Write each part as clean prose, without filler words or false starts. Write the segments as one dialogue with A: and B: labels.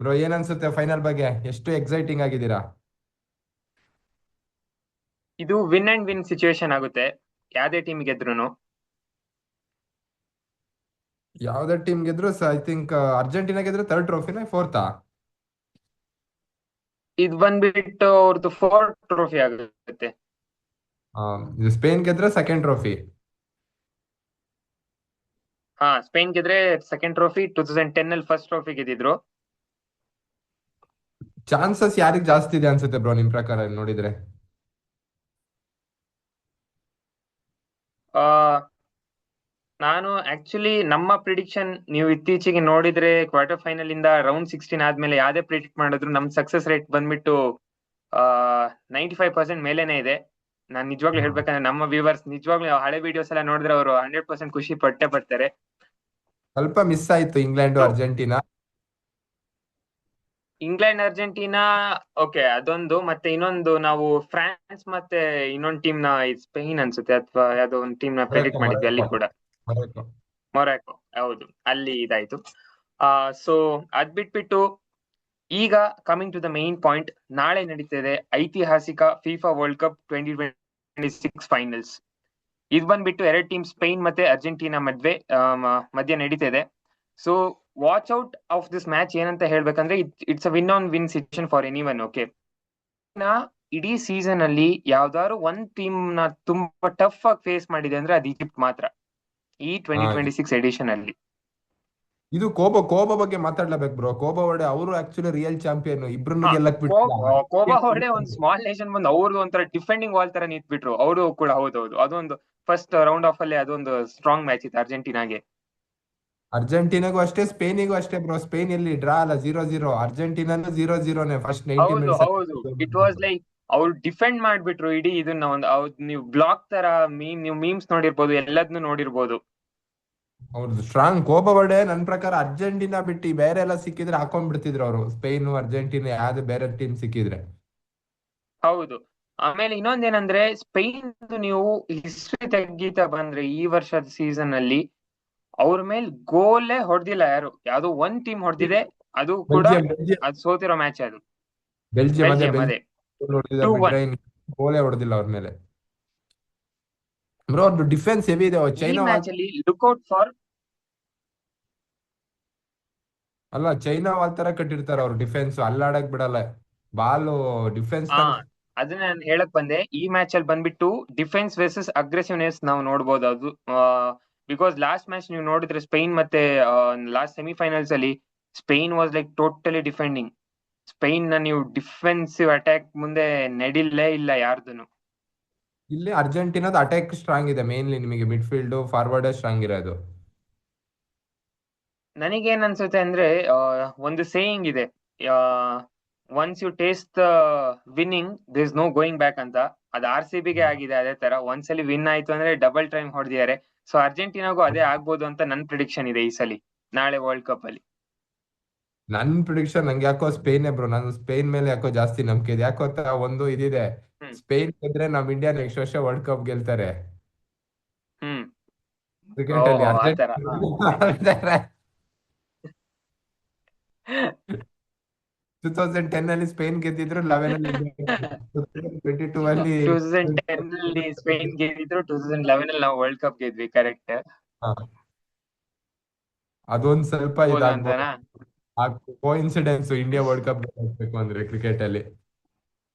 A: Bro ಏನ್ ಅನ್ಸುತ್ತೆ final ಬಗ್ಗೆ? ಎಷ್ಟು ಎಕ್ಸೈಟಿಂಗ್ ಆಗಿದ್ದೀರಾ?
B: ಇದು ವಿನ್ ಅಂಡ್ ವಿನ್ ಸಿಚುವೇಶನ್ ಆಗುತ್ತೆ, ಯಾವ್ದೇ ಟೀಮ್ ಗೆದ್ರುನು.
A: ಯಾವ್ದೇ ಟೀಮ್ ಗೆದ್ರು ಐ ಥಿಂಕ್ ಅರ್ಜೆಂಟಿನಾ ಗೆದ್ರೆ ಥರ್ಡ್ ಟ್ರೋಫಿನ ಫೋರ್ತಾ?
B: ಇದು ಬಂದ್ಬಿಟ್ಟು ಅವ್ರದ್ದು ಫೋರ್ತ್ ಟ್ರೋಫಿ ಆಗುತ್ತೆ.
A: ಇದು ಸ್ಪೇನ್ ಗೆದ್ರೆ ಸೆಕೆಂಡ್ ಟ್ರೋಫಿ.
B: ಹಾ, ಸ್ಪೇನ್ ಗೆದ್ರೆ ಸೆಕೆಂಡ್ ಟ್ರೋಫಿ. 2010 ಅಲ್ಲಿ ಫಸ್ಟ್ ಟ್ರೋಫಿ ಗೆದ್ದಿದ್ರು.
A: ಚಾನ್ಸಸ್ ಯಾರಿಗ್ ಜಾಸ್ತಿ ಇದೆ ಅನ್ಸುತ್ತೆ ಬ್ರೋ ನಿಮ್ ಪ್ರಕಾರ ನೋಡಿದ್ರೆ?
B: ಆ ನಾನು ಆಕ್ಚುಲಿ ನಮ್ಮ ಪ್ರಿಡಿಕ್ಷನ್ ನೀವು ಇತ್ತೀಚೆಗೆ ನೋಡಿದ್ರೆ ಕ್ವಾರ್ಟರ್ ಫೈನಲ್ ಇಂದ ರೌಂಡ್ 16 ಆದ್ಮೇಲೆ ಯಾವ್ದೇ ಪ್ರಿಡಿಕ್ಟ್ ಮಾಡಿದ್ರು ನಮ್ ಸಕ್ಸಸ್ ರೇಟ್ ಬಂದ್ಬಿಟ್ಟು ಆ 95% ಮೇಲೇನೆ ಇದೆ. ನಾನ್ ನಿಜವಾಗ್ಲೂ ಹೇಳ್ಬೇಕಂದ್ರೆ ನಮ್ಮ ವ್ಯೂವರ್ಸ್ ನಿಜವಾಗ್ಲೂ ಹಳೆ ವಿಡಿಯೋಸ್ ಎಲ್ಲ ನೋಡಿದ್ರೆ ಅವರು 100% ಖುಷಿ ಪಟ್ಟೆ ಪಡ್ತಾರೆ.
A: ಸ್ವಲ್ಪ ಮಿಸ್ ಆಯ್ತು England
B: So,
A: Argentina.
B: England Argentina okay, ಅದೊಂದು. ಮತ್ತೆ ಇನ್ನೊಂದು ನಾವು ಫ್ರಾನ್ಸ್ ಮತ್ತೆ ಇನ್ನೊಂದು ಟೀಮ್ ನ ಸ್ಪೇನ್ ಅನ್ಸುತ್ತೆ ಅಥವಾ ಯಾವ್ದೋ ಒಂದು ಟೀಮ್ ನ
A: ಮೊರೊಕೊ
B: ಪ್ರೆಡಿಕ್ಟ್ ಮಾಡಿದ್ವಿ
A: ಮೊರೊಕೊ
B: ಅಲ್ಲಿ ಕೂಡ.
A: ಮೊರೊಕೊ.
B: ಮೊರಾಕೊ, ಹೌದು, ಅಲ್ಲಿ ಇದಾಯ್ತು. ಸೊ ಅದ್ ಬಿಟ್ಬಿಟ್ಟು ಈಗ coming to the main point, ನಾಳೆ ನಡೀತಿದೆ ಐತಿಹಾಸಿಕ ಫಿಫಾ ವರ್ಲ್ಡ್ ಕಪ್ 2026 ಫೈನಲ್ಸ್. ಇದು ಬಂದ್ಬಿಟ್ಟು ಎರಡು ಟೀಮ್ ಸ್ಪೇನ್ ಮತ್ತೆ ಅರ್ಜೆಂಟೀನಾ ಮಧ್ಯೆ ನಡೀತಿದೆ. So watch out of this match ಏನಂತ ಹೇಳ್ಬೇಕಂದ್ರೆ it's a win on win situation for any one. Okay, ಇಡೀ ಸೀಸನ್ ಅಲ್ಲಿ ಯಾವ್ದಾದ್ರು ಒಂದ್ ಟೀಮ್ ನ ತುಂಬಾ ಟಫ್ ಆಗಿ ಫೇಸ್ ಮಾಡಿದೆ ಅಂದ್ರೆ ಅದು ಈಜಿಪ್ಟ್ ಮಾತ್ರ, ಈ
A: ಹಾ
B: 2026 ಎಡಿಷನ್ ಅಲ್ಲಿ.
A: ಇದು ಕೋಬೋ ಕೋಬೋ ಬಗ್ಗೆ ಮಾತಾಡ್ಲೇಬೇಕು ಬ್ರೋ. ಕೋಬೋ ವರ್ಡೆ ಅವರು ಆಕ್ಚುಲಿ ರಿಯಲ್ ಚಾಂಪಿಯನ್, ಇಬ್ರನ್ನು
B: ಹಾ,
A: ಗೆಲ್ಲಕ್ ಬಿಟ್ಟಿಲ್ಲ.
B: ಕೋಬಾ ಹೊಡೆ ಒಂದ್ ಸ್ಮಾಲ್ ನೇಷನ್ ಬಂದು ಅವ್ರದ್ದು ಒಂಥರ ಡಿಫೆಂಡಿಂಗ್ ವಾಲ್ ತರ ನಿಂತ್ಬಿಟ್ರು ಅವರು ಕೂಡ. ಹೌದೌದು, ಅದೊಂದು ಫಸ್ಟ್ ರೌಂಡ್ ಆಫ್ ಅಲ್ಲಿ ಅದೊಂದು ಸ್ಟ್ರಾಂಗ್ ಮ್ಯಾಚ್ ಇತ್ತು ಅರ್ಜೆಂಟೀನಾಗೆ.
A: ಅರ್ಜೆಂಟೀನಾಗೂ ಅಷ್ಟೇ ಸ್ಪೇನಿಗೂ ಅಷ್ಟೇ ಬ್ರೋ. ಸ್ಪೇನ್ ಎಲ್ಲಿ ಡ್ರಾ ಅಲ್ಲ, 0-0. ಅರ್ಜೆಂಟೀನಾನು 0-0ನೇ ಫಸ್ಟ್ 90
B: ಹೌದು
A: ಮಿನಿಟ್ಸ್
B: ಹೌದು, ಇಟ್ ವಾಸ್ ಲೈಕ್ ಅವ್ರು ಡಿಫೆಂಡ್ ಮಾಡ್ಬಿಟ್ರು ಇಡೀ ಇದನ್ನ. ಒಂದು ನೀವು ಬ್ಲಾಕ್ ತರ ನೀವು ಮೀಮ್ಸ್ ನೋಡಿರ್ಬೋದು, ಎಲ್ಲದನ್ನು ನೋಡಿರ್ಬೋದು.
A: ಅವ್ರದ್ದು ಸ್ಟ್ರಾಂಗ್ ಕೋಬೋ ವರ್ಡೆ. ನನ್ ಪ್ರಕಾರ ಅರ್ಜೆಂಟೀನಾ ಬಿಟ್ಟು ಬೇರೆ ಎಲ್ಲ ಸಿಕ್ಕಿದ್ರೆ ಹಾಕೊಂಡ್ಬಿಡ್ತಿದ್ರು ಅವರು. ಸ್ಪೇನ್ ಅರ್ಜೆಂಟೀನಾ ಯಾವ್ದು ಬೇರೆ ಟೀಮ್ ಸಿಕ್ಕಿದ್ರೆ.
B: ಹೌದು. ಆಮೇಲೆ ಇನ್ನೊಂದೇನಂದ್ರೆ ಸ್ಪೈನ್ ನೀವು ಹಿಸ್ಟ್ರಿ ತೆಗೀತಾ ಬಂದ್ರೆ ಈ ವರ್ಷದ ಸೀಸನ್ ಅಲ್ಲಿ ಅವ್ರ ಮೇಲೆ ಗೋಲೇ ಹೊಡೆದಿಲ್ಲ ಯಾರು. ಯಾವ್ದೋ ಒಂದ್ ಟೀಮ್ ಹೊಡೆದಿದೆ, ಅದು ಕೂಡ
A: ಬೆಲ್ಜಿಯಂ ಬೆಲ್ಜಿಯಂ
B: ಅದು ಸೋತಿರೋ ಮ್ಯಾಚ್ ಅದು.
A: ಬೆಲ್ಜಿಯಂ ಅದೇ
B: ಬೆಲ್ಜಿಯಂ, ಅದೇ
A: ಬೆಲ್ಜಿಯಂ ಹೊಡೆದಿದ್ದಾರೆ
B: 2-1.
A: ಬಿಟ್ರೆ ಗೋಲೇ ಹೊಡೆದಿಲ್ಲ ಅವ್ರ ಮೇಲೆ. ಬ್ರೋ ಅವ್ರದ್ದು ಡಿಫೆನ್ಸ್ ಹೆವಿ ಇದೆ.
B: ಈ
A: ಚೈನಾ ವಾಲ್
B: ಮ್ಯಾಚ್ ಅಲ್ಲಿ ಲುಕ್ಔಟ್ ಫಾರ್.
A: ಅಲ್ಲ, ಚೈನಾ ವಾಲ್ ತರ ಕಟ್ಟಿರ್ತಾರೆ ಅವ್ರು. ಡಿಫೆನ್ಸ್ ಅಲ್ಲಾಡಕ್ ಬಿಡಲ್ಲ. ಬಾಲು ಡಿಫೆನ್ಸ್
B: ಹಾ,
A: ನಂಗೆ.
B: ಅದನ್ನ ನಾನು ಹೇಳಕ್ ಬಂದೆ. ಈ ಮ್ಯಾಚ್ ಅಲ್ಲಿ ಬಂದ್ಬಿಟ್ಟು ಡಿಫೆನ್ಸ್ ವರ್ಸಸ್ ಅಗ್ರೆಸಿವ್ನೆಸ್ ನಾವು ನೋಡಬಹುದು ಅದು. ಬಿಕಾಸ್ ಲಾಸ್ಟ್ ಮ್ಯಾಚ್ ನೀವು ನೋಡಿದ್ರೆ ಸ್ಪೇನ್ ಮತ್ತೆ ಲಾಸ್ಟ್ ಸೆಮಿಫೈನಲ್ಸ್ ಅಲ್ಲಿ Spain was like totally defending. Spain ನ ನೀವು ಡಿಫೆನ್ಸಿವ್ ಅಟ್ಯಾಕ್ ಮುಂದೆ ನಡಿಲೇ ಇಲ್ಲ ಯಾರ್ದುನು.
A: ಇಲ್ಲಿ ಅರ್ಜೆಂಟೀನಾದ ಅಟ್ಯಾಕ್ ಸ್ಟ್ರಾಂಗ್ ಇದೆ. ಮೇನ್ಲಿ ನಿಮಗೆ ಮಿಡ್ ಫೀಲ್ಡ್ ಫಾರ್ವರ್ಡ್ ಸ್ಟ್ರಾಂಗ್ ಇರೋದು.
B: ನನಗೇನ್ ಅನ್ಸುತ್ತೆ ಅಂದ್ರೆ ಒಂದು ಸೇಯಿಂಗ್ ಇದೆ, once you taste the winning this no going back ಅಂತ. ಅದು RCB ಗೆ ಆಗಿದೆ ಅದೇ ತರ. ಒಂದ್ಸಲಿ ವಿನ್ ಆಯ್ತು ಅಂದ್ರೆ ಡಬಲ್ ಟೈಮ್ ಹೊಡೆದಿದ್ದಾರೆ. ಸೊ ಅರ್ಜೆಂಟೀನಾಗೂ ಅದೇ ಆಗ್ಬೋದು ಅಂತ ನನ್ ಪ್ರಿಡಿಕ್ಷನ್ ಇದೆ ಈ ಸಲಿ ನಾಳೆ ವರ್ಲ್ಡ್ ಕಪ್ ಅಲ್ಲಿ.
A: ನನ್ ಪ್ರಿಡಿಕ್ಷನ್ ನಂಗೆ ಯಾಕೋ ಸ್ಪೇನ್ ಬ್ರೋ. ನಾನು ಸ್ಪೇನ್ ಮೇಲೆ ಯಾಕೋ ಜಾಸ್ತಿ ನಂಬಿಕೆ ಇದೆ. ಯಾಕೋ ಅಂತ ಒಂದು ಇದಿದೆ.
B: ಹ್ಮ್
A: ಸ್ಪೇನ್ ಗೆದ್ರೆ ನಮ್ ಇಂಡಿಯಾ ನೆಕ್ಸ್ಟ್ ವರ್ಷ ವರ್ಲ್ಡ್ ಕಪ್ ಗೆಲ್ತಾರೆ
B: ಹ್ಮ್
A: ಕ್ರಿಕೆಟ್ ಅಲ್ಲಿ.
B: ಓಹೋ, ಆತರ.
A: ಅರ್ಜೆಂಟೀನಾ 2010 ಅಲ್ಲಿ ಸ್ಪೇನ್ ಗೆದ್ದಿದ್ರು, 11 ಅಲ್ಲಿ ಇಂಡಿಯಾ ಗೆದ್ದಿದ್ರು. 2022 ಅಲ್ಲಿ
B: 2010 ಅಲ್ಲಿ ಸ್ಪೇನ್ ಗೆದ್ದಿದ್ರು, 2011 ಅಲ್ಲಿ ನಾವು ವರ್ಲ್ಡ್ ಕಪ್ ಗೆದ್ವಿ, ಕರೆಕ್ಟ್.
A: ಹಾ, ಅದೊಂದ್ ಸ್ವಲ್ಪ
B: ಆಗ್ಬೋದು
A: ಇದಾಗ್ಬೋದು.
B: ಅಂತನಾ.
A: ಆ ಕೋಇನ್ಸಿಡೆನ್ಸ್ ಇಂಡಿಯಾ ವರ್ಲ್ಡ್ ಕಪ್ ಗೆಲ್ಬೇಕು ಅಂದ್ರೆ ಕ್ರಿಕೆಟ್ ಅಲ್ಲಿ.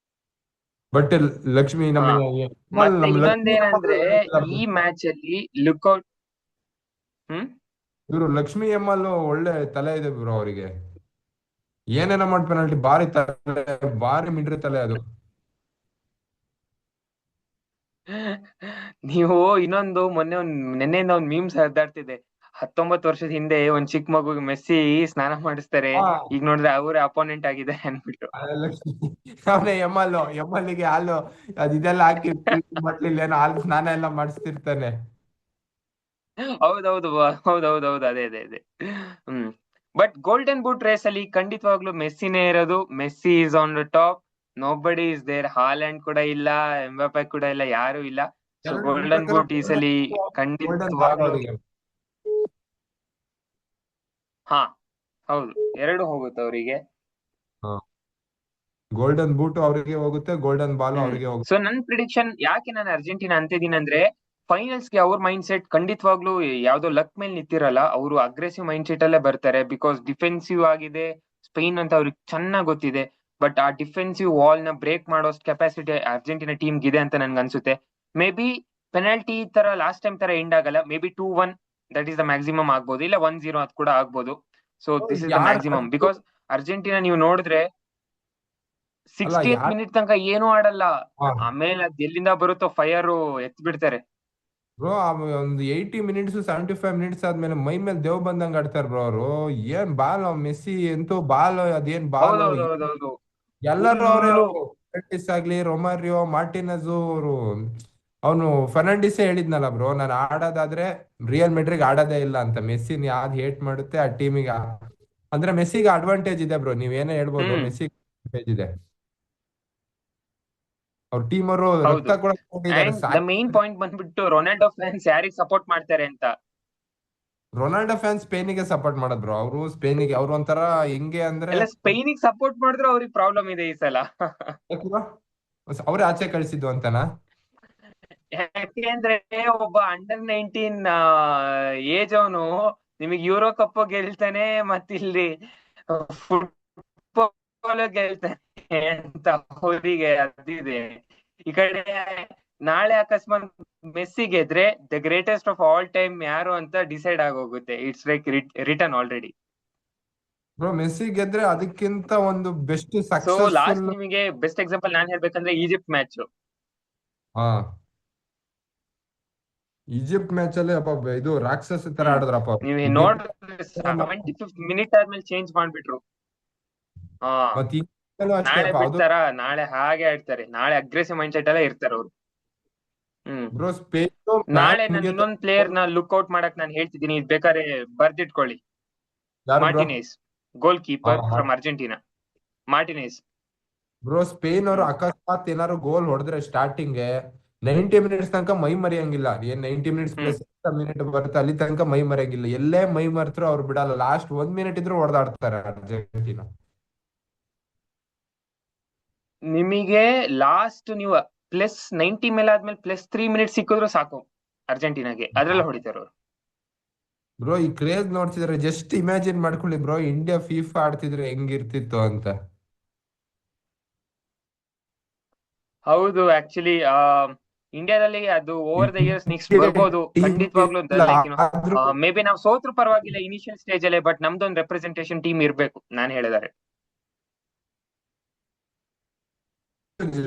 A: ಬಟ್ ಲಕ್ಷ್ಮಿ
B: ಹಾ,
A: ನಮಗೆ
B: ಮತ್ತೆ
A: ನಮ್ ಲಕ್ಷ್ಮಿ
B: ಇನ್ನೊಂದೇನಂದ್ರೆ ಈ ಮ್ಯಾಚ್ ಅಲ್ಲಿ ಲುಕ್ಔಟ್. ಹ್ಮ್
A: ಇವರು ಲಕ್ಷ್ಮಿ ಎಮ್ಮಲ್ ಒಳ್ಳೆ ತಲೆ ಇದೆ ಬ್ರೋ ಅವರಿಗೆ. ಏನೇನೋ ಮಾಡಿ ಪೆನಾಲ್ಟಿ ಭಾರಿ ತಲೆ, ಭಾರಿ ಮಿಡ್ರಿ ತಲೆ ಅದು.
B: ನೀವು ಇನ್ನೊಂದು ಮೊನ್ನೆ ನಿನ್ನೆಯಿಂದ ಒಂದ್ ಮೀಮ್ಸ್ ಹರಿದಾಡ್ತಿದೆ. 19 ವರ್ಷದ ಹಿಂದೆ ಒಂದ್ ಚಿಕ್ಕ ಮಗುಗೆ ಮೆಸ್ಸಿ ಸ್ನಾನ ಮಾಡಿಸ್ತಾರೆ,
A: ಹಾ,
B: ಈಗ ನೋಡಿದ್ರೆ ಅವರೇ ಅಪೋನೆಂಟ್ ಆಗಿದೆ ಅನ್ಬಿಟ್ಟು.
A: ಲಕ್ಷ್ಮಿ ಅವನೇ ಎಮ್ಮಲ್ಲಿಗೆ ಹಾಲು ಇದೆಲ್ಲ ಹಾಕಿ ಮಟ್ಲಿಲ್ಲ ಏನೋ ಹಾಲು ಸ್ನಾನ ಎಲ್ಲ ಮಾಡಿಸ್ತಿರ್ತಾನೆ.
B: ಹೌದೌದು ಹೌದೌದೌದು, ಅದೇ ಅದೇ ಅದೇ. Hmm but golden boot race ಅಲ್ಲಿ ಖಂಡಿತವಾಗ್ಲೂ ಮೆಸ್ಸಿನೇ ಇರೋದು. Messi is on the top, nobody is there. Haaland ಕೂಡ ಇಲ್ಲ, ಎಂಬಾಪೆ ಕೂಡ ಇಲ್ಲ, ಯಾರು ಇಲ್ಲ. ಸೊ
A: ಎರಡು ನನ್
B: ಗೋಲ್ಡನ್
A: ಪ್ರಕಾರ
B: ಬೂಟ್ ಈ ಸಲಿ
A: ಗೋಲ್ಡನ್ ಬಾಲ್
B: ಖಂಡಿತವಾಗ್ಲೂ.
A: ಅವರಿಗೆ.
B: ಹಾ ಹೌದು, ಎರಡು ಹೋಗುತ್ತೆ ಅವರಿಗೆ.
A: ಗೋಲ್ಡನ್ ಬೂಟ್ ಅವ್ರಿಗೆ ಹೋಗುತ್ತೆ, ಗೋಲ್ಡನ್ ಬಾಲ್
B: ಹ್ಮ್
A: ಅವ್ರಿಗೆ ಹೋಗುತ್ತೆ.
B: ಸೊ ನನ್ ಪ್ರಿಡಿಕ್ಷನ್ ಯಾಕೆ ನಾನು ಅರ್ಜೆಂಟಿನಾ ಅಂತಿದ್ದೀನಿ ಅಂದ್ರೆ, ಫೈನಲ್ಸ್ಗೆ ಅವ್ರ ಮೈಂಡ್ ಸೆಟ್ ಖಂಡಿತವಾಗ್ಲೂ ಯಾವ್ದೋ ಲಕ್ ಮೇಲೆ ನಿಂತಿರಲ್ಲ. ಅವರು ಅಗ್ರೆಸಿವ್ ಮೈಂಡ್ ಸೆಟ್ ಅಲ್ಲೇ ಬರ್ತಾರೆ, ಬಿಕಾಸ್ ಡಿಫೆನ್ಸಿವ್ ಆಗಿದೆ ಸ್ಪೇನ್ ಅಂತ ಅವ್ರಿಗೆ ಚೆನ್ನಾಗ್ ಗೊತ್ತಿದೆ. ಬಟ್ ಆ ಡಿಫೆನ್ಸಿವ್ ವಾಲ್ ನ ಬ್ರೇಕ್ ಮಾಡೋಷ್ಟು ಕೆಪಾಸಿಟಿ ಅರ್ಜೆಂಟಿನಾ ಟೀಮ್ ಇದೆ ಅಂತ ನನ್ಗೆ ಅನ್ಸುತ್ತೆ. ಮೇ ಬಿ ಪೆನಾಲ್ಟಿ ತರ ಲಾಸ್ಟ್ ಟೈಮ್ ತರ ಎಂಡ್ ಆಗಲ್ಲ, may be 2-1 that is the maximum ಆಗ್ಬೋದು, ಇಲ್ಲ 1-0 ಅದು ಕೂಡ ಆಗ್ಬೋದು. ಸೊ ದಿಸ್ ಇಸ್ ದ
A: ಯಾರ್
B: ಮ್ಯಾಕ್ಸಿಮಮ್, ಬಿಕಾಸ್ ಅರ್ಜೆಂಟಿನಾ ನೀವು ನೋಡಿದ್ರೆ
A: ಅಲ್ಲ
B: 60th
A: ಯಾರ್
B: ಮಿನಿಟ್ ತನಕ ಏನೂ ಆಡಲ್ಲ. ಆಮೇಲೆ ಅದ್ ಎಲ್ಲಿಂದ ಬರುತ್ತೋ ಫೈರ್ ಎತ್ ಬಿಡ್ತಾರೆ.
A: ಬ್ರೋ ಒಂದು 80 ಮಿನಿಟ್ಸ್ 75 ಮಿನಿಟ್ಸ್ ಆದ್ಮೇಲೆ ಮೈ ಮೇಲೆ ದೇವ್ ಬಂದಂಗ ಆಡ್ತಾರ ಬ್ರೋ ಅವರು. ಏನ್ ಬಾಲ್ ಮೆಸ್ಸಿ ಅಂತೂ ಬಾಲ್ ಅದೇನ್ ಬಾಲ್
B: ಹೌದೌದೌದೌದು.
A: ಎಲ್ಲರೂ ಅವರೇ
B: ಫುಲ್ಲು.
A: ಅವರು. ಫರ್ನಾಂಡಿಸ್ ಆಗ್ಲಿ, ರೊಮಾರಿಯೋ, ಮಾರ್ಟಿನಸ್ ಅವರು. ಅವನು ಫರ್ನಾಂಡಿಸೇ ಹೇಳಿದ್ನಲ್ಲ ಬ್ರೋ, ನಾನು ಆಡೋದಾದ್ರೆ ರಿಯಲ್ ಮೆಡ್ರಿಗ್ ಆಡೋದೇ ಇಲ್ಲ ಅಂತ. ಮೆಸ್ಸಿನ ಯಾವ್ದು ಹೇಟ್ ಮಾಡುತ್ತೆ ಆ ಟೀಮಿಗೆ. ಅಂದ್ರೆ ಮೆಸ್ಸಿಗೆ ಅಡ್ವಾಂಟೇಜ್ ಇದೆ ಬ್ರೋ, ನೀವೇನೇ ಹೇಳ್ಬೋದು,
B: ಹ್ಮ್
A: ಮೆಸ್ಸಿಗೆ ಅಡ್ವಾಂಟೇಜ್ ಇದೆ. ಅವ್ರ ಟೀಮ್ ಅವರು ರಕ್ತ
B: ಹೌದು.
A: ಕೂಡ ಕೊಟ್ಟಿದ್ದಾರೆ
B: and the
A: SAI.
B: Main point ಬಂದ್ಬಿಟ್ಟು ರೊನಾಲ್ಡೋ ಫ್ಯಾನ್ಸ್ ಯಾರಿಗ್ ಸಪೋರ್ಟ್ ಮಾಡ್ತಾರೆ ಅಂತ.
A: ರೊನಾಲ್ಡೋ ಫ್ಯಾನ್ಸ್ ಸ್ಪೇನಿಗೆ ಸಪೋರ್ಟ್ ಮಾಡೋದು ಬ್ರೋ. ಅವರು ಸ್ಪೇನಿಗೆ ಅವ್ರು ಒಂಥರ ಹೆಂಗೆ ಅಂದ್ರೆ
B: ಎಲ್ಲ ಸ್ಪೈನಿಗೆ ಸಪೋರ್ಟ್ ಮಾಡಿದ್ರು ಅವ್ರಿಗೆ ಪ್ರಾಬ್ಲಮ್ ಇದೆ ಈ ಸಲ.
A: ಅವ್ರೇ ಆಚೆ ಕಳಿಸಿದ್ದು ಅಂತನಾ?
B: ಯಾಕೆಂದ್ರೆ ಒಬ್ಬ ಅಂಡರ್ 19 ಏಜ್ ಅವನು ನಿಮಗೆ ಯೂರೋ ಕಪ್ ಗೆಲ್ತಾನೆ ಮತ್ತಿಲ್ಲಿ ಫುಟ್ಬಾಲ್ ಗೆಲ್ತಾನೆ ಅಂತ ಅವರಿಗೆ ಅದಿದೆ. ಈ ಕಡೆ ನಾಳೆ ಅಕಸ್ಮಾತ್ ಮೆಸ್ಸಿ ಗೆದ್ರೆ the greatest of all time ಯಾರು ಅಂತ ಡಿಸೈಡ್ ಆಗೋಗುತ್ತೆ. It's like return already.
A: Bro Messi ಗೆದ್ರೆ ಅದಕ್ಕಿಂತ ಒಂದು ಬೆಸ್ಟ್
B: ಸೊ ಲಾಸ್ಟ್
A: ಸಕ್ಸಸ್ಫುಲ್.
B: ನಿಮಗೆ ಬೆಸ್ಟ್ ಎಕ್ಸಾಂಪಲ್ ನಾನ್ ಹೇಳ್ಬೇಕಂದ್ರೆ ಈಜಿಪ್ಟ್ ಮ್ಯಾಚ್.
A: ಹಾ, ಈಜಿಪ್ಟ್ ಮ್ಯಾಚ್ ಅಲ್ಲಿ ಅಪ್ಪ ಇದು ರಾಕ್ಷಸ ತರ
B: ಹ್ಮ್
A: ಆಡಿದ್ರಪ್ಪ ಅವ್ರು.
B: ನೀವ್
A: ಈಜಿಪ್ಟ್
B: ನೋಡಿದ್ರೆ 75th ಮಿನಿಟ್ ಆದ್ಮೇಲೆ ಚೇಂಜ್ ಮಾಡ್ಬಿಟ್ರು. ಹಾ,
A: ಮತ್ತೆ ಈಗಲೂ ಅಷ್ಟೇ
B: ನಾಳೆ
A: ಅಪ್ಪ ಅದು.
B: ಬಿಡ್ತಾರ, ನಾಳೆ ಹಾಗೆ ಆಡ್ತಾರೆ. ನಾಳೆ ಅಗ್ರೆಸಿವ್ ಮೈಂಡ್ ಸೆಟ್ ಎಲ್ಲ ಇರ್ತಾರೆ ಅವ್ರು. ಹ್ಮ್
A: ಬ್ರೋ ಸ್ಪೇನ್
B: ನಾಳೆ
A: ಮ್ಯಾಚ್
B: ನಾನು
A: ಮುಗಿಯುತ್ತ.
B: ಇನ್ನೊಂದ್ ಪ್ಲೇಯರ್ ನ ಲುಕ್ಔಟ್ ಮಾಡಕ್ ನಾನು ಹೇಳ್ತಿದ್ದೀನಿ, ಇದ್ ಬೇಕಾದ್ರೆ ಬರ್ದಿಟ್ಕೊಳ್ಳಿ.
A: ಯಾರು bro?
B: Martinez, goal keeper from Argentina. Martinez.
A: Bro Spain ಅವರು
B: ಹ್ಮ್
A: ಅಕಸ್ಮಾತ್ ಏನಾದ್ರು ಗೋಲ್ ಹೊಡೆದ್ರೆ ಸ್ಟಾರ್ಟಿಂಗ್ 90 ಮಿನಿಟ್ಸ್ ತನಕ ಮೈ ಮರೆಯಂಗಿಲ್ಲ. ಏನ್ 90 ಮಿನಿಟ್ಸ್
B: ಹ್ಮ್
A: ಪ್ಲಸ್ ಮಿನಿಟ್ ಬರುತ್ತೆ ಅಲ್ಲಿ ತನಕ ಮೈ ಮರೆಯಂಗಿಲ್ಲ. ಎಲ್ಲೇ ಮೈ ಮರೆತರು ಅವ್ರು ಬಿಡಲ್ಲ. ಲಾಸ್ಟ್ 1 ಮಿನಿಟ್ ಇದ್ರು ಹೊಡೆದಾಡ್ತಾರೆ ಅರ್ಜೆಂಟಿನಾ.
B: ನಿಮಗೆ ಲಾಸ್ಟ್ ನೀವು +90 ಮೇಲೆ ಆದ್ಮೇಲೆ +3 ಮಿನಿಟ್ ಸಿಕ್ಕಿದ್ರು ಸಾಕು ಅರ್ಜೆಂಟೀನಾಗೆ, ಅದ್ರಲ್ಲಿ ಹೊಡಿತಾರೆ ಅವ್ರು.
A: ಬ್ರೋ ಈ ಕ್ರೇಜ್ ನೋಡ್ತಿದ್ರೆ ಜಸ್ಟ್ ಇಮ್ಯಾಜಿನ್ ಮಾಡ್ಕೊಳ್ಳಿ ಬ್ರೋ, ಇಂಡಿಯಾ ಫಿಫಾ ಆಡ್ತಿದ್ರೆ ಹೆಂಗಿರ್ತಿತ್ತು ಅಂತ.
B: ಹೌದು, ಆಕ್ಚುಲಿ ಇಂಡಿಯಾದಲ್ಲಿ ಅದು over the years next
A: India
B: ಬರ್ಬೋದು
A: ಟೀಮ್
B: ಖಂಡಿತವಾಗ್ಲೂ.
A: ಇಲ್ಲ
B: ಲೈಕ್
A: ಆದ್ರೂ
B: ಮೇ ಬಿ ನಾವು ಸೋತ್ರು ಪರವಾಗಿಲ್ಲ ಇನಿಷಿಯಲ್ ಸ್ಟೇಜ್ ಅಲ್ಲೇ, ಬಟ್ ನಮ್ದೊಂದು ರೆಪ್ರೆಸೆಂಟೇಷನ್ ಟೀಮ್ ಇರ್ಬೇಕು ನಾನು ಹೇಳಿದಾರೆ.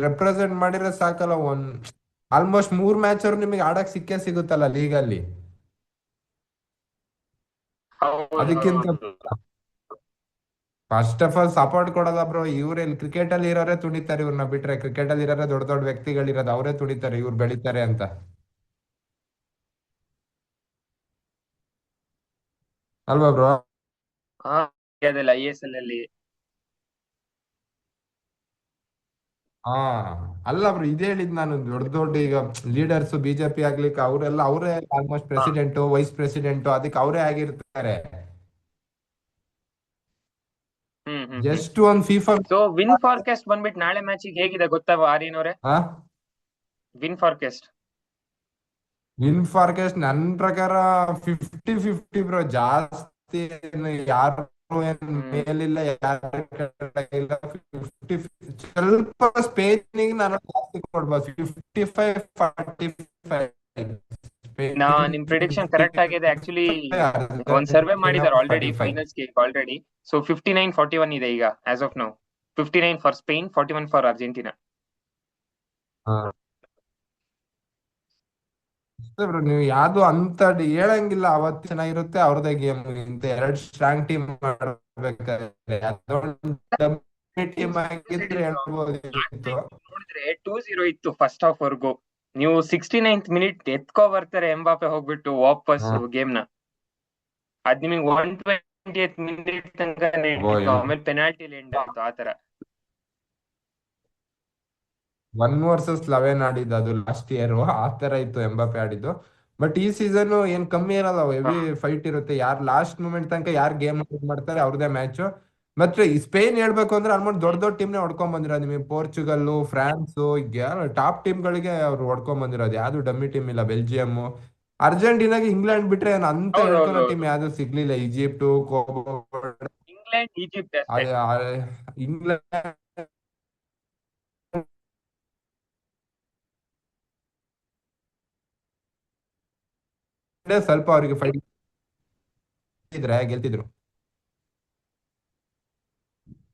A: ರೆಪ್ರೆಸೆಂಟ್ ಮಾಡಿದ್ರೆ ಸಾಕಲ್ಲ. ಆಲ್ಮೋಸ್ಟ್ 3 ಮ್ಯಾಚ್ ಅವ್ರು ನಿಮಗೆ ಆಡಕ್ ಸಿಕ್ಕೇ ಸಿಗುತ್ತಲ್ಲ ಲೀಗಲ್ಲಿ. ಅದಕ್ಕಿಂತ
B: ಹೌದು.
A: ಫಸ್ಟ್ ಆಫ್ ಆಲ್ ಸಪೋರ್ಟ್ ಕೊಡೋದ ಬ್ರೋ. ಇವ್ರೆಲ್ಲಿ ಕ್ರಿಕೆಟ್ ಅಲ್ಲಿ ಇರೋರೇ ತುಣಿತಾರೆ ಇವ್ರನ್ನ ಬಿಟ್ರೆ. ಕ್ರಿಕೆಟ್ ಅಲ್ಲಿ ಇರೋರೇ ದೊಡ್ಡ ದೊಡ್ಡ ವ್ಯಕ್ತಿಗಳಿರೋದು, ಅವರೇ ತುಣಿತಾರೆ ಇವ್ರು ಬೆಳಿತಾರೆ ಅಂತ. ಅಲ್ವಾ ಬ್ರೋ?
B: ಹಾ, ಅದೆಲ್ಲ ISL ಅಲ್ಲಿ.
A: ಹಾ, ಅಲ್ಲ ಬ್ರೋ ಇದೇ ಹೇಳಿದ್ ನಾನು. ದೊಡ್ಡ ದೊಡ್ಡ ಈಗ ಲೀಡರ್ಸ್ ಬಿಜೆಪಿ ಆಗ್ಲಿಕ್ಕೆ ಅವರೆಲ್ಲ ಅವರೇ ಆಲ್ಮೋಸ್ಟ್
B: ಹಾ.
A: ಪ್ರೆಸಿಡೆಂಟ್, ವೈಸ್ ಪ್ರೆಸಿಡೆಂಟ್ ಅದಕ್ಕೆ ಅವರೇ ಆಗಿರ್ತಾರೆ.
B: ಹ್ಮ್
A: ಜಸ್ಟ್ ಒಂದ್ ಫಿಫಾ.
B: ಸೊ ವಿನ್ ಫಾರ್ಕಾಸ್ಟ್ ಬಂದ್ಬಿಟ್ಟು ನಾಳೆ ಮ್ಯಾಚಿಗೆ ಹೇಗಿದೆ ಗೊತ್ತಾ ಆರ್ಯನ್ ಅವರೇ?
A: ಹಾ,
B: ವಿನ್ ಫಾರ್ಕಾಸ್ಟ್.
A: ವಿನ್ ಫಾರ್ಕಾಸ್ಟ್ ನನ್ ಪ್ರಕಾರ 50-50 ಬ್ರೋ. ಜಾಸ್ತಿ ಯಾರು ಏನ್
B: ಹ್ಮ್
A: ಮೇಲಿಲ್ಲ, ಯಾರು ಕೆಳಗಿಲ್ಲ. 50 ಸ್ವಲ್ಪ ಸ್ಪೇನಿಗೆ ನಾನು ಜಾಸ್ತಿ ಕೊಡ್ಬೋದು. 55-45
B: ನಿಮ್
A: ಸ್ಪೇನ್
B: ಪ್ರಿಡಿಕ್ಷನ್ ಕರೆಕ್ಟ್ ಆಗಿದೆ. ಆಕ್ಚುಲಿ ಒಂದ್ ಸರ್ವೆ
A: ಅರ್ಜೆಂಟೀನಾ
B: ಮಾಡಿದಾರೆ ಆಲ್ರೆಡಿ
A: 45.
B: ಫೈನಲ್ಸ್ ಗೆ ಆಲ್ರೆಡಿ. ಸೊ 59-41 ಇದೆ ಈಗ as of now. 59 for Spain, 41 for Argentina.
A: ಅಷ್ಟೇ ಬ್ರೋ, ನೀವು ಯಾವ್ದು ಅಂತ ಹೇಳಂಗಿಲ್ಲ. ಅವತ್ತು ಚೆನ್ನಾಗಿರುತ್ತೆ ಅವ್ರದೇ ಗೇಮ್. ಇಂತ ಎರಡು ಸ್ಟ್ರಾಂಗ್ ಟೀಮ್ ಮಾಡ್ಬೇಕಾದ್ರೆ ಅದೊಂದು ಟೀಮ್ ಆಗಿದ್ರೆ ಹೇಳ್ಬೋದಿತ್ತು.
B: ನೋಡಿದ್ರೆ 2-0 ಇತ್ತು ಫಸ್ಟ್ ಹಾಫ್ ವರ್ಗು. ನೀವು 69th ಮಿನಿಟ್ ಎತ್ಕೋ ಬರ್ತಾರೆ ಎಂಬಾಪೆ ಹೋಗ್ಬಿಟ್ಟು ವಾಪಸ್
A: ಹಾ.
B: ಗೇಮ್ ನ. ಅದ್ ನಿಮಗೆ 120th ಮಿನಿಟ್ ತನಕ ನಡೀತು, ಆಮೇಲೆ ಪೆನಾಲ್ಟಿಲಿ ಎಂಡ್ ಆಯ್ತು ಆತರ.
A: 1 vs 11 ಆಡಿದ್ದು ಅದು ಲಾಸ್ಟ್ ಇಯರ್. ಆ ತರ ಇತ್ತು ಎಂಬಾಪೆ ಆಡಿದ್ದು. ಬಟ್ ಈ ಸೀಸನ್ ಏನ್ ಕಮ್ಮಿ ಇರಲ್ಲ, ಹೆವಿ ಫೈಟ್ ಇರುತ್ತೆ. ಯಾರು ಲಾಸ್ಟ್ ಮೂಮೆಂಟ್ ತನಕ ಯಾರು ಗೇಮ್ ಮಾಡ್ತಾರೆ ಅವ್ರದೇ ಮ್ಯಾಚ್. ಮತ್ತೆ ಈ ಸ್ಪೇನ್ ಹೇಳ್ಬೇಕು ಅಂದ್ರೆ ಆಲ್ಮೋಸ್ಟ್ ದೊಡ್ಡ ದೊಡ್ಡ ಟೀಮ್ನೇ ಹೊಡ್ಕೊಂಡ್ ಬಂದಿರೋದು. ನಿಮಗೆ ಪೋರ್ಚುಗಲ್, ಫ್ರಾನ್ಸ್, ಟಾಪ್ ಟೀಮ್ಗಳಿಗೆ ಅವ್ರು ಹೊಡ್ಕೊಂಡ್ ಬಂದಿರೋದು. ಯಾವ್ದು ಡಮ್ಮಿ ಟೀಮ್ ಇಲ್ಲ. ಬೆಲ್ಜಿಯಂ, ಅರ್ಜೆಂಟೀನಾಗೆ ಇಂಗ್ಲೆಂಡ್ ಬಿಟ್ರೆ ಏನ್ ಅಂತ ಹೇಳ್ಕೊಳ್ಳೋ ಟೀಮ್
B: ಹೌದೌದೌದು.
A: ಯಾವ್ದು ಸಿಗ್ಲಿಲ್ಲ. ಈಜಿಪ್ಟು,
B: ಇಂಗ್ಲೆಂಡ್, ಈಜಿಪ್ಟ್ ಅಷ್ಟೇ.
A: ಅದೇ ಇಂಗ್ಲೆಂಡ್ ಸ್ವಲ್ಪ ಅವರಿಗೆ ಫೈಟ್ ಇದ್ರೆ ಗೆಲ್ತಿದ್ರು.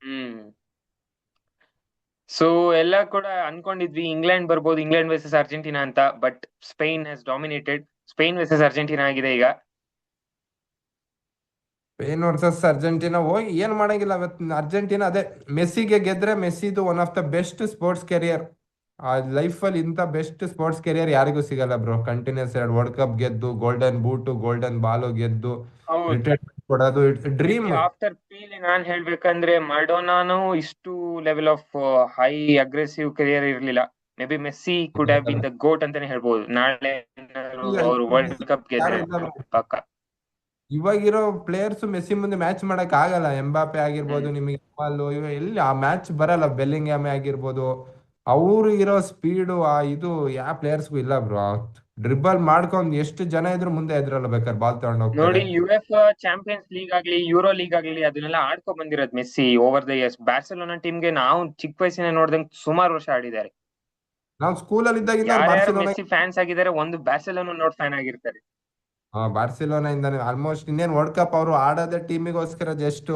B: ಹ್ಮ್. ಸೊ ಎಲ್ಲ ಕೂಡ ಅನ್ಕೊಂಡಿದ್ವಿ ಇಂಗ್ಲೆಂಡ್ ಬರ್ಬೋದು, ಇಂಗ್ಲೆಂಡ್ ವರ್ಸಸ್ ಅರ್ಜೆಂಟಿನಾ ಅಂತ. But Spain has dominated. Spain versus Argentina ಆಗಿದೆ ಈಗ.
A: ಸ್ಪೇನ್ ವರ್ಸಸ್ ಅರ್ಜೆಂಟೀನಾ ಹೋಗಿ ಏನ್ ಮಾಡಂಗಿಲ್ಲ. ಅವತ್ತು ಅರ್ಜೆಂಟೀನಾ ಅದೇ ಮೆಸ್ಸಿಗೆ ಗೆದ್ರೆ ಮೆಸ್ಸಿದು one of the best sports career. ಆ ಲೈಫ್ ಅಲ್ಲಿ ಇಂಥ ಬೆಸ್ಟ್ ಸ್ಪೋರ್ಟ್ಸ್ ಕೆರಿಯರ್ ಯಾರಿಗೂ ಸಿಗಲ್ಲ ಬ್ರೋ. ಕಂಟಿನ್ಯೂಸ್ 2 ವರ್ಲ್ಡ್ ಕಪ್ ಗೆದ್ದು, ಗೋಲ್ಡನ್ ಬೂಟು, ಗೋಲ್ಡನ್ ಬಾಲು ಗೆದ್ದು,
B: ಹೌದು.
A: ರಿಟೈರ್ಮೆಂಟ್ ಕೊಡೋದು
B: may
A: dream.
B: Be after Pele ನಾನ್ ಹೇಳ್ಬೇಕಂದ್ರೆ ಮರ್ಡೋನಾನು ಇಷ್ಟು level of high aggressive career ಇರ್ಲಿಲ್ಲ. Maybe Messi could have been the GOAT ಅಂತಾನೆ ಹೇಳ್ಬೋದು. ನಾಳೆ ಅವರು ವರ್ಲ್ಡ್ ಕಪ್
A: ಯಾರು
B: ಗೆದ್ರೆ
A: ಇಲ್ಲ bro.
B: ಪಕ್ಕ.
A: ಇವಾಗಿರೋ ಪ್ಲೇಯರ್ಸ್ ಮೆಸ್ಸಿ ಮುಂದೆ ಮ್ಯಾಚ್ ಮಾಡಕ್ ಆಗಲ್ಲ. ಎಂಬಾಪೆ ಆಗಿರ್ಬೋದು,
B: ಹ್ಮ್.
A: ನಿಮಗೆ ಇವ ಎಲ್ಲಿ ಆ ಮ್ಯಾಚ್ ಬರಲ್ಲ. ಬೆಲ್ಲಿಂಗ್ಯಾಮೆ ಆಗಿರ್ಬೋದು, ಅವ್ರು ಇರೋ ಸ್ಪೀಡು ಆ ಇದು ಯಾವ ಪ್ಲೇಯರ್ಸ್ಗೂ ಇಲ್ಲ ಬ್ರೋ. ಡ್ರಿಬಲ್ ಮಾಡ್ಕೊಂಡ್ ಎಷ್ಟು ಜನ ಇದ್ರು ಮುಂದೆ ಎದ್ರಲ್ಲ ಬೇಕಾದ್ರೆ ಬಾಲ್ ತಗೊಂಡ್ ಹೋಗ್ತಾರೆ.
B: ನೋಡಿ, ಚಾಂಪಿಯನ್ಸ್ ಲೀಗ್ ಆಗ್ಲಿ, ಯೂರೋ ಲೀಗ್ ಆಗ್ಲಿ, ಅದನ್ನೆಲ್ಲ ಆಡ್ಕೊ ಬಂದಿರೋದು ಮೆಸ್ಸಿ ಓವರ್ ದ ಇಯರ್ಸ್. ಬ್ಯಾರ್ಸೆಲೋನಾ ಟೀಮ್ಗೆ ನಾವು ಚಿಕ್ಕ ವಯಸ್ಸಿನ ನೋಡ್ದಂಗೆ ಸುಮಾರು ವರ್ಷ ಆಡಿದ್ದಾರೆ.
A: ನಾವು ಸ್ಕೂಲಲ್ಲಿ ಇದ್ದಾಗಿಂದ ಅವ್ರು
B: ಯಾರ್ಯಾರು
A: ಬಾರ್ಸಿಲೋನಾ
B: ಮೆಸ್ಸಿ ಫ್ಯಾನ್ಸ್ ಆಗಿದ್ದಾರೆ, ಒಂದು ಬ್ಯಾರ್ಸೆಲೋನಾ ನೋಡ್ ಫ್ಯಾನ್ ಆಗಿರ್ತಾರೆ.
A: ಬಾರ್ಸಿಲೋನಾ ಇಂದಾನೆ ಆಲ್ಮೋಸ್ಟ್. ಇನ್ನೇನ್ ವರ್ಲ್ಡ್ ಕಪ್ ಅವರು ಆಡೋದೇ ಟೀಮಿಗೋಸ್ಕರ. ಜಸ್ಟ್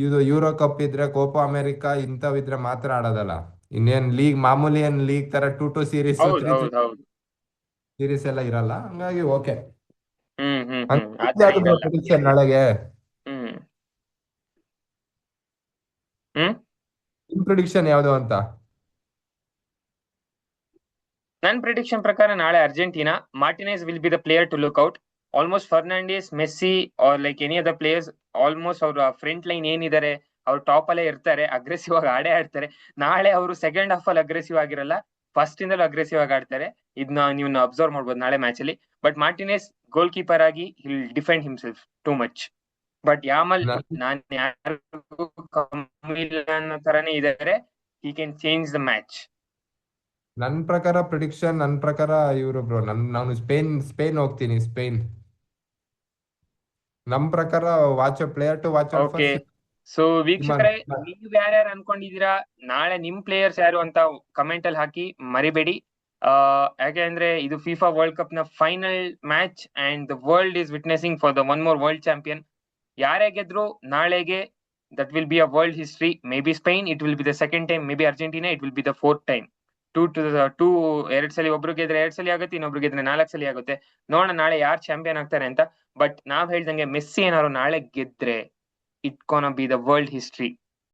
A: ಇದು ಯೂರೋ ಕಪ್ ಇದ್ರೆ, ಕೋಪಾ ಅಮೆರಿಕಾ ಇಂಥವಿದ್ರೆ ಮಾತ್ರ ಆಡೋದಲ್ಲ. ಇನ್ನೇನ್ ಲೀಗ್ ಮಾಮೂಲಿ ಏನ್ ಲೀಗ್ ತರ 2-2 ಸೀರೀಸ್,
B: ಹೌದು,
A: 3-3
B: ಹೌದು, ಹೌದು.
A: ಸೀರೀಸ್ ಎಲ್ಲ ಇರಲ್ಲ. ಹಂಗಾಗಿ ಓಕೆ.
B: ಆತರ ಇರಲ್ಲ.
A: ಪ್ರಿಡಿಕ್ಷನ್ ನಾಳೆಗೆ
B: ಹ್ಮ್. ಹ್ಮ್.
A: ನಿಮ್ ಪ್ರಿಡಿಕ್ಷನ್ ಯಾವ್ದು ಅಂತ?
B: ನನ್ನ ಪ್ರಿಡಿಕ್ಷನ್ ಪ್ರಕಾರ ನಾಳೆ Argentina. Martinez will be the player to look out. Almost Fernandez, Messi are like any other players, almost ಅವ್ರ ಫ್ರಂಟ್ ಲೈನ್ ಏನಿದ್ದಾರೆ ಅವ್ರು ಟಾಪ್ ಅಲ್ಲೇ ಇರ್ತಾರೆ. ಅಗ್ರೆಸಿವ್ ಆಗಿ ಆಡೇ ಆಡ್ತಾರೆ. ನಾಳೆ ಅವರು ಸೆಕೆಂಡ್ ಹಾಫ್ ಅಲ್ಲಿ ಅಗ್ರೆಸಿವ್ ಆಗಿರಲ್ಲ, ಫಸ್ಟ್ ಇಂದಲೂ ಅಗ್ರೆಸಿವ್ ಆಗಿ ಆಡ್ತಾರೆ. ಇದನ್ನ ನೀವು ಅಬ್ಸರ್ವ್ ಮಾಡ್ಬೋದು ನಾಳೆ ಮ್ಯಾಚ್ ಅಲ್ಲಿ. ಬಟ್ ಮಾರ್ಟಿನೆಸ್ ಗೋಲ್ ಕೀಪರ್ ಆಗಿ he'll defend himself too much. But Yamal
A: ನನ್
B: ನಾನ್ ಯಾರಿಗೂ ಕಮ್ಮಿ ಇಲ್ಲ ಅನ್ನೋ ತರಾನೇ ಇದ್ದಾರೆ. He can change the match.
A: ನನ್ ಪ್ರಕಾರ ಇವರು ಬ್ರೋ. ನಾನು ಸ್ಪೇನ್ ಹೋಗ್ತೀನಿ. ಸ್ಪೇನ್ ನಮ್ ಪ್ರಕಾರ watch player to watch out
B: okay.
A: First.
B: So ವೀಕ್ಷಕರೇ, ನೀವ್ ಯಾರ್ಯಾರು ಅನ್ಕೊಂಡಿದೀರಾ ನಾಳೆ ನಿಮ್ ಪ್ಲೇಯರ್ಸ್ ಯಾರು ಅಂತ ಕಮೆಂಟ್ ಅಲ್ಲಿ ಹಾಕಿ ಮರಿಬೇಡಿ. ಯಾಕೆ ಅಂದ್ರೆ ಇದು ಫಿಫಾ ವರ್ಲ್ಡ್ ಕಪ್ ನ final match and the world is witnessing for the one more world champion. ಯಾರೇ ಗೆದ್ರು ನಾಳೆಗೆ that will be a world history. Maybe Spain, it will be the second time. Maybe Argentina, it will be the fourth time. Two ಎರಡ್ ಸಲ, ಒಬ್ರು ಗೆದ್ರೆ 2 ಸಲ ಆಗುತ್ತೆ, ಇನ್ನೊಬ್ರು ಗೆದ್ರೆ 4 ಸಲ ಆಗುತ್ತೆ. ನೋಡೋಣ ನಾಳೆ ಯಾರು ಚಾಂಪಿಯನ್ ಆಗ್ತಾರೆ ಅಂತ. ಬಟ್ ನಾವ್ ಹೇಳ್ದಂಗೆ ಮೆಸ್ಸಿ ಏನಾದ್ರು ನಾಳೆ ಗೆದ್ರೆ it gonna be the world history.